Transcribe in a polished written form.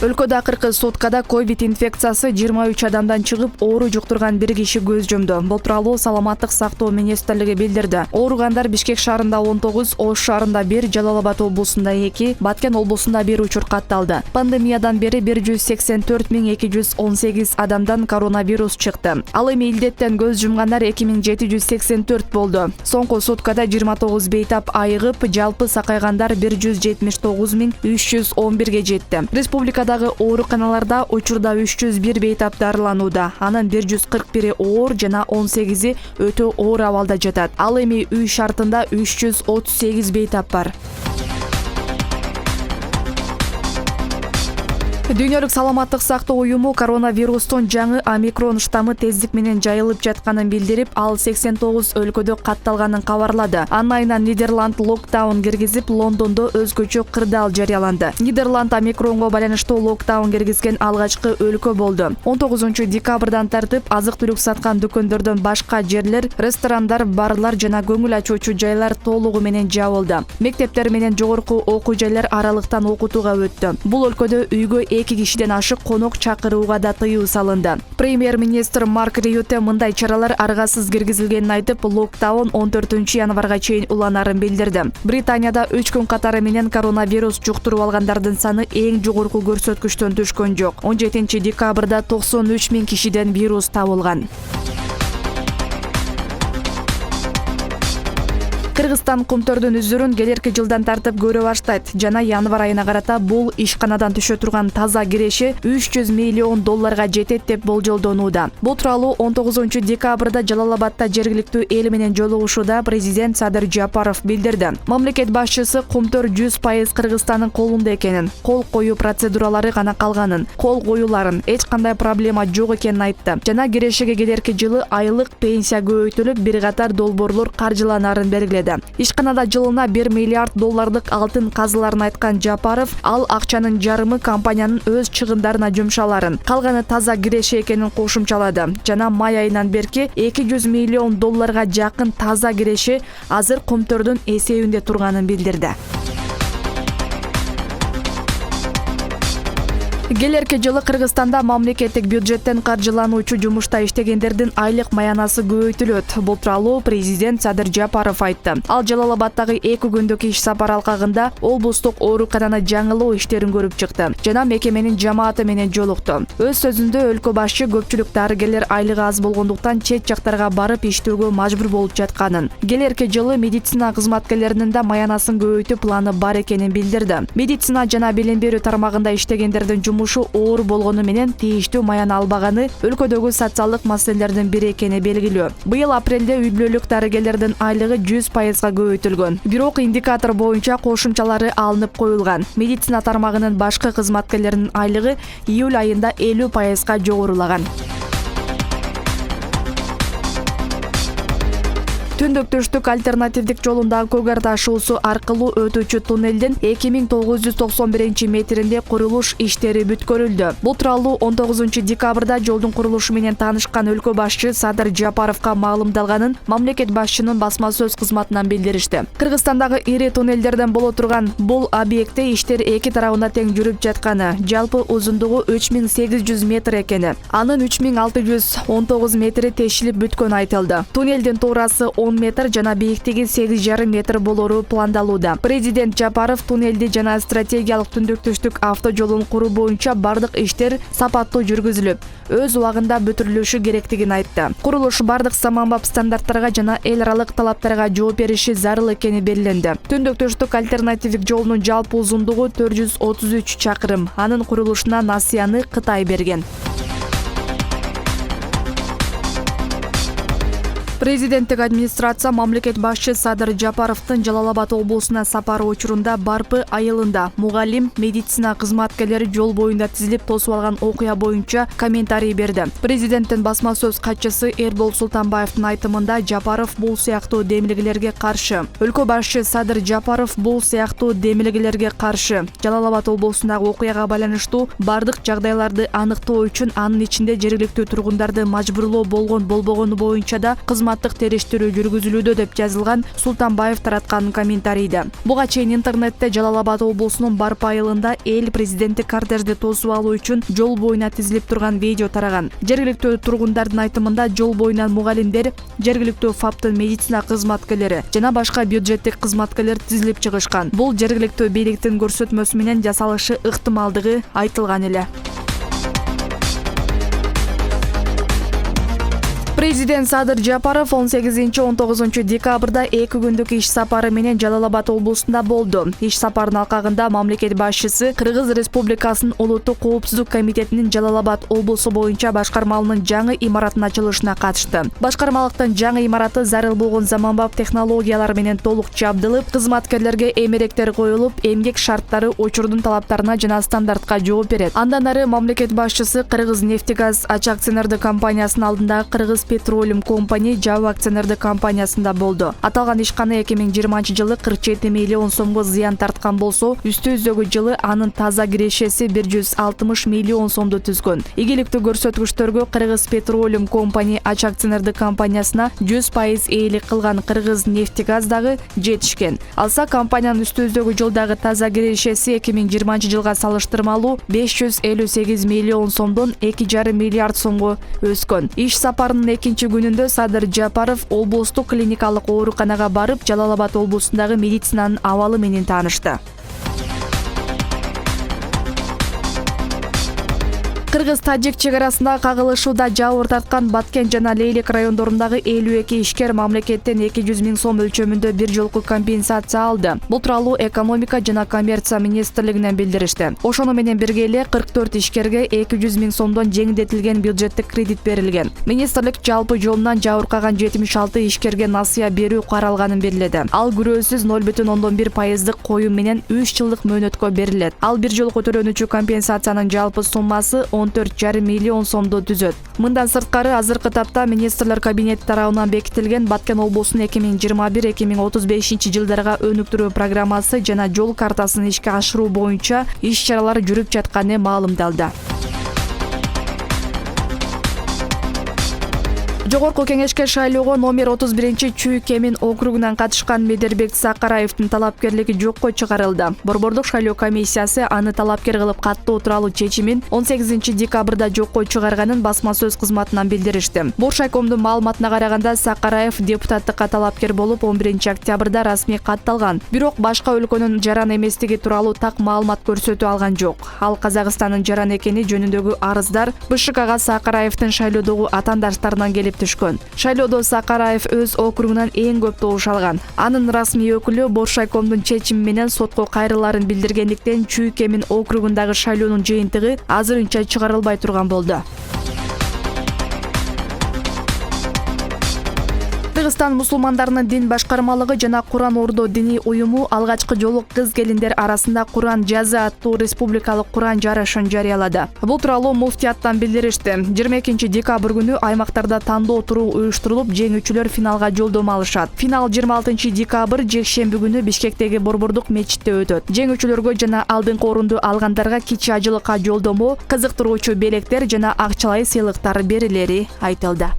Өлкөдө акыркы суткада ковид инфекциясы 23 адамдан чыгып, оору жуктурган бир киши көз жумду. Бул тууралуу Саламаттык сактоо министрлиги билдирди. Ооругандар Бишкек шаарында 19, Ош шаарында 1, Жалал-Абад облусунда 2, Баткен облусунда 1 учур катталды. Пандемиядан бери 184.218 адамдан коронавирус чыкты. Ал эми илдеттен көз жумгандар 2784 болду. Соңку суткада 29 бейтап айыгып, жалпы сакайгандар 179.311 жетти. Республикадагы ооруканаларда учурда 301 бейтап дарыланууда. Анын 141 оор жана 18 өтө оор абалда жатат. Ал эми үй шартында 338 бейтап бар. Дүйнөлүк саламаттык сактоо уюму коронавирустун жаңы омикрон штаммы тездик менен жайылып жатканын билдирип, ал 89 өлкөдө катталганын кабарлады. Анын айынан Нидерланд локдаун киргизип, Лондондо өзгөчө кырдаал жарыяланды. Нидерланд омикронго байланыштуу локдаун киргизген алгачкы өлкө болду. 19 декабрдан тартып азык-түлүк саткан дүкөндөрдөн башка жерлер, ресторандар, барлар жана көңүл ачуучу жайлар толугу менен жабылды. Мектептер менен жогорку окуу жайлар аралыктан окутууга өттү. Бул өлкөдө үйгө 2 кишиден ашык конок чакырууга да тыюу салынды. Премьер-министр Марк Рюте мындай чаралар аргасыз киргизилгенин айтып, локдаун 14 январга чейин уланарын билдирди. Британияда 3 күн катары менен коронавирус жуктуруп алгандардын саны эң жогорку көрсөткүчтөн түшкөн жок. 17 декабрда 93 000 кишиден вирус табылган. Кыргызстан кумтөрдүн үзүрүн келерки жылдан тартып көрө баштайт. Жана январ айына карата бул ишканадан түшө турган таза киреши $300 миллион жетет деп болжолдонууда. Бул тууралуу 19 декабрда Жалал-Абадта жергиликтүү эл менен жолугушууда президент Садыр Жапаров билдирди. Мамлекет башчысы кумтөр 100% Кыргызстандын колунда экенин, кол коюу процедуралары гана калганын, кол коюларын, эч кандай проблема жок экенин айтты. Жана кирешиге келерки жылы айлык пенсия көбөйтүлүп, бир катар долбоорлор каржыланарын белгиледи. Ишканада жылына $1 миллиард алтын казыларын айткан Жапаров, ал акчанын жарымы компаниянын өз чыгымдарына жумшаларын, калганы таза киреше экенин кошумчалады. Жана май айынан берки $200 миллион жакын таза киреши азыр кумтөрдүн эсебинде турганын билдирди. Келерки жылы Кыргызстанда мамлекеттик бюджеттен каржылануучу жумушта иштегендердин айлык маянасы көбөйтүлөт. Бул тууралуу президент Садыр Жапаров айтты. Ал Жалал-Абадтагы 2 күндүк иш сапар алкагында облустук оорукананы жаңылоо иштерин көрүп чыкты. Жана мекеменин жамааты менен жолукту. Өз сөзүндө өлкө башчы көпчүлүк дарыгерлер айлыгы аз болгондуктан чет жактарга барып иштөөгө мажбур болуп жатканын, келерки жылы медицина кызматкерлеринин да маянасын көбөйтүү планы бар экенин билдирди. Медицина жана билим берүү тармагында иштегендердин жумушу оор болгону менен тийиштүү маяна албаганы өлкөдөгү социалдык маселелердин бири экени белгилүү. Быйыл апрелде үй бүлөлүк дарыгерлердин айлыгы 100%га көбөйтүлгөн. Бирок индикатор боюнча кошумчалары алынып коюлган. Медицина тармагынын башкы кызматкерлеринин айлыгы июль айында 50%га жогорулаган. Түндүк-түштүк альтернативдик жолундагы Көк Ар ташуусу аркылуу өтүүчү туннелдин 2991 метринде курулуш иштери бүткөрүлдү. Бул тууралуу 19 декабрда жолдун курулушу менен таанышкан өлкө башчы Садыр Жапаровго маалымдалганын мамлекет башчынын басма сөз кызматынан билдиришти. Кыргызстандагы ири туннелдерден боло турган бул объектте иштер эки тарабында тең жүрүп жатканы, жалпы узундугу 3800 метр экени, анын 3619 метри тешилип бүткөнү айтылды. Туннелдин туурасы 10 метр жана бийиктиги 8,5 метр болору пландалууда. Президент Жапаров туннелди жана стратегиялык түндүк-түштүк автожолун куруу боюнча бардык иштер сапаттуу жүргүзүлүп, өз убагында бүтүрүлүшү керектигин айтты. Курулуш бардык заманбап стандарттарга жана эл аралык талаптарга жооп бериши зарыл экени белгиленди. Түндүк-түштүк альтернативдик жолунун жалпы узундугу 433 чакырым. Анын курулушуна насыяны Кытай берген. Президенттик администрация мамлекет башчы Садыр Жапаровдун Жалал-Абад облусуна сапары учурунда Барпы айылында мугалим, медицина кызматкерлери жол боюнда тизилип тосуп алган окуя боюнча комментарий берди. Президенттин басма сөз катчысы Эрбол Султанбаевдин айтымында Жапаров бул сыяктуу демилгелерге каршы. Өлкө башчы Садыр Жапаров бул сыяктуу демилгелерге каршы. Жалал-Абад облусундагы окуяга байланыштуу бардык жагдайларды аныктоо үчүн анын ичинде жергиликтүү тургундарды мажбурлоо болгон болбогону боюнча да кызмат кызматтык териштирүү жүргүзүлүүдө деп жазылган Султанбаев тараткан комментарийде. Буга чейин интернетте Жалал Абад облусунун Барпа айылында эл президенттик кортежди тосуп алуу үчүн жол боюна тизилип турган видео тараган. Жергиликтүү тургундардын айтымында жол боюнан мугалимдер, жергиликтүү ФАПтын медицина кызматкерлери жана башка бюджеттик кызматкерлер тизилип чыгышкан. Бул жергиликтүү бийликтин көрсөтмөсү менен жасалышы ыктымалдыгы айтылган эле. Президент Садыр Жапаров 18-19 декабрда 2 күндүк иш сапары менен Жалал Абад облусунда болду. Иш сапарынын алкагында мамлекет башчысы Кыргыз Республикасынын Улуттук коопсуздук комитетинин Жалал Абад облусу боюнча башкармалыгынын жаңы имаратынын ачылышына катышты. Башкармалыктын жаңы имараты зарыл болгон заманбап технологиялар менен толук жабдылып, кызматкерлерге эмеректер коюлуп, эмгек шарттары учурдун талаптарына жана стандартка жооп берет. Андан ары мамлекет башчысы Кыргыз нефтегаз АЧ акционердик компаниясынын алдындагы Кыргыз Petroleum Company жабык акционердик компаниясында болду. Аталган ишкана 2020 жылы 47 миллион сомго зыян тарткан болсо, үстүбүздөгү жылы анын таза кирешеси 160 миллион сомду түзгөн. Ийгиликтүү көрсөткүчтөргө Кыргыз Petroleum Company АЧ акционердик компаниясына 100% ээлик кылган Кыргыз нефтегаз дагы жетишкен. Алса компаниянын үстүбүздөгү жылдагы таза кирешеси 2020 жылга салыштырмалуу 558 миллион сомдон 2,5 миллиард сомго өскөн. Иш сапарынын экинчи күнүндө Садыр Жапаров облустук клиникалык ооруканага барып, Жалал Абад облусундагы медицинанын абалы менен таанышты. Кыргыз-Тажик чегарасында кагылышууда жабыр тарткан Баткен жана Лейлек райондорундагы 52 ишкер мамлекеттен 200 000 сом өлчөмүндө бир жолку компенсация алды. Бул тууралуу экономика жана коммерция министрлигинен билдиришти. Ошону менен бирге эле 44 ишкерге 200 000 сомдон жеңилдетилген бюджеттик кредит берилген. Министрлик жалпы жолунан жабыркаган 76 ишкерге насыя берүү каралганын белгиледи. Ал күрөөсүз 0,1% коюм менен 3 жылдык мөөнөткө берилет. Ал бир жолку төлөнүүчү компенсациянын жалпы суммасы 14,5 миллион сомду түзөт. Мындан сырткары азыркы тапта министрлер кабинети тарабынан бекитилген Баткен облусунун 2021-2035 жылдарга өнүктүрүү программасы жана жол картасын ишке ашыруу боюнча иш-чаралар жүрүп жатканы маалымдалды. Жогорку кеңешке шайлоого номер 31 Чүй-Кемин округунан катышкан Медербек Сакараевдин талапкерлиги жокко чыгарылды. Борбордук шайлоо комиссиясы аны талапкер кылып каттоо тууралуу чечимин 18 декабрда жокко чыгарганын басма сөз кызматынан билдиришти. Боршайкомдун маалыматына караганда Сакараев депутаттыкка талапкер болуп 11 октябрда расмий катталган. Бирок башка өлкөнүн жаран эместиги тууралуу так маалымат көрсөтүү алган жок. Ал Казакстандын жаран экени жөнүндөгү арыздар БШКга Сакараевдин шайлоодогу атаандаштарынан келип түшкөн. Шайлоодо Сакараев өз округунан эң көп добуш алган. Анын расмий өкүлү Боршайкомдун чечими менен сотко кайрыларын билдиргендиктен Чүй-Кемин округундагы шайлоонун жыйынтыгы азырынча чыгарылбай турган болду. Кыргызстан мусулмандарынын дин башкармалыгы жана Куран Ордо диний уюму алгачкы жолу кыз-келиндер арасында Куран жазы аттуу республикалык Куран жарышын жарыялады. Бул тууралуу муфтияттан билдиришти. 22 декабрь күнү аймактарда тандоо туруу уюштурулуп, жеңүүчүлөр финалга жолдомо алышат. Финал 26 декабрь жекшемби күнү Бишкектеги борбордук мечитте өтөт. Жеңүүчүлөргө жана алдыңкы орунду алгандарга кичи ажылыкка жолдомо, кызыктыруучу белектер жана акчалай сыйлыктар берилери айтылды.